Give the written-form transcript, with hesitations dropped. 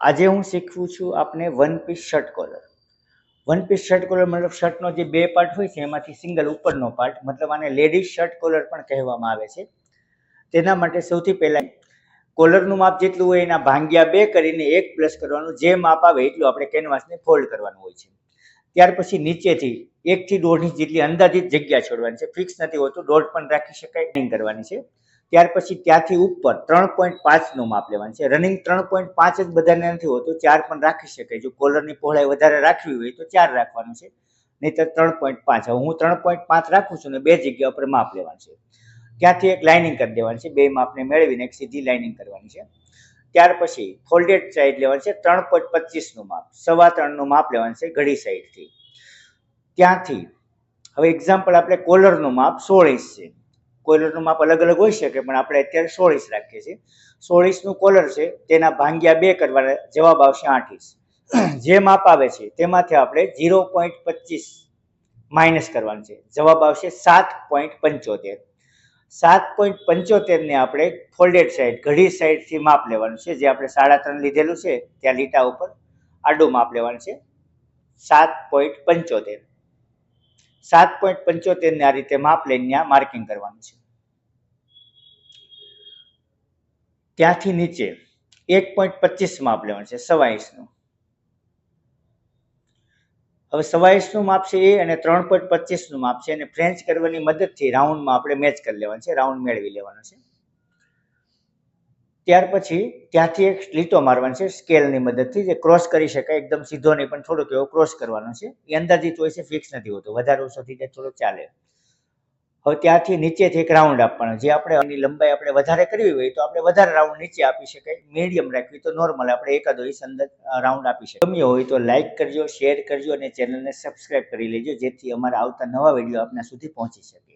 આજે હું શીખવું છું આપને one piece shirt collar. One piece shirt collar મતલબ શર્ટનો જે બે પાર્ટ હોય છે એમાંથી સિંગલ ઉપરનો પાર્ટ, મતલબ આને લેડીઝ શર્ટ કોલર પણ કહેવામાં આવે છે. તેના માટે સૌથી પહેલાં કોલરનું માપ જેટલું હોય એના ભાંગ્યા 2 કરીને 1 પ્લસ કરવાનું. જે માપ આવે એટલું આપણે કેનવાસને ફોલ્ડ કરવાનું હોય છે. ત્યાર પછી નીચેથી 1 થી 1.5 ઇંચ જેટલી અંદાજિત જગ્યા છોડવાની છે. ફિક્સ નથી હોતું, 1.5 પણ રાખી શકાય. રનિંગ કરવાની છે. ત્યાર પછી ત્યાંથી ઉપર 3.5નું માપ લેવાનું છે. રનિંગ 3.5 જ બધાને નથી હોતું, 4 પણ રાખી શકાય. જો કોલરની પહોળાઈ વધારે રાખવી હોય તો 4 રાખવાનું છે, નહીંતર 3.5. હવે હું 3.5 રાખું છું ને 2 જગ્યા ઉપર માપ લેવાનું છે. ત્યાંથી એક લાઇનિંગ કરી દેવાની છે. બે માપને મેળવીને એક સીધી લાઇનિંગ કરવાની છે. ત્યાર પછી ફોલ્ડેડ સાઈડ લેવાની છે. 3.25નું માપ, 3.25નું માપ લેવાનું છે ઘડી સાઈડથી. ત્યાંથી હવે એક્ઝામ્પલ આપણે કોલરનું માપ 16 ઇંચ છે. કોલરનું માપ અલગ અલગ હોઈ શકે, પણ આપણે અત્યારે 16 ઇંચ રાખીએ છીએ. 16 ઇંચનું કોલર છે, તેના ભાંગ્યા 2 કરવાના, જવાબ આવશે 8 ઇંચ. જે માપ આવે છે તેમાંથી આપણે 0.25 માઇનસ કરવાનું છે, જવાબ આવશે 7.75. 7.75 ને આપણે ફોલ્ડેડ સાઈડ ઘડી સાઈડથી માપ લેવાનું છે. જે આપણે 3.5 લીધેલું છે ત્યાં લીટા ઉપર આડું માપ લેવાનું છે. 7.75. 7.75 ને આ રીતે માપ લઈને ત્યાં માર્કિંગ કરવાનું છે. ત્યાંથી નીચે 1.25 માપ લેવાનું છે, 1.25 ઇંચનું. હવે 1.25 ઇંચનું માપ છે એ અને 3.25નું માપ છે, અને ફ્રેન્ચ કરવાની મદદથી રાઉન્ડમાં આપણે મેચ કરી લેવાનું છે, રાઉન્ડ મેળવી લેવાનો છે. ત્યાર પછી ત્યાંથી એક લીટો મારવાનો છે સ્કેલની મદદથી, જે ક્રોસ કરી શકાય, એકદમ સીધો નહીં પણ થોડોક એવો ક્રોસ કરવાનો છે. એ અંદાજિત હોય છે, ફિક્સ નથી હોતો, વધારે ઓછો થઈ જાય થોડોક ચાલે. હવે ત્યાંથી નીચેથી એક રાઉન્ડ આપવાનો. જે આપણે એની લંબાઈ આપણે વધારે કરવી હોય તો આપણે વધારે રાઉન્ડ નીચે આપી શકાય, મીડિયમ રાખવી તો નોર્મલ આપણે એકાદો ઇંચ અંદર રાઉન્ડ આપી શકીએ. ગમ્યો હોય તો લાઇક કરજો, શેર કરજો અને ચેનલને સબસ્ક્રાઇબ કરી લેજો, જેથી અમારા આવતા નવા વિડીયો આપના સુધી પહોંચી શકે.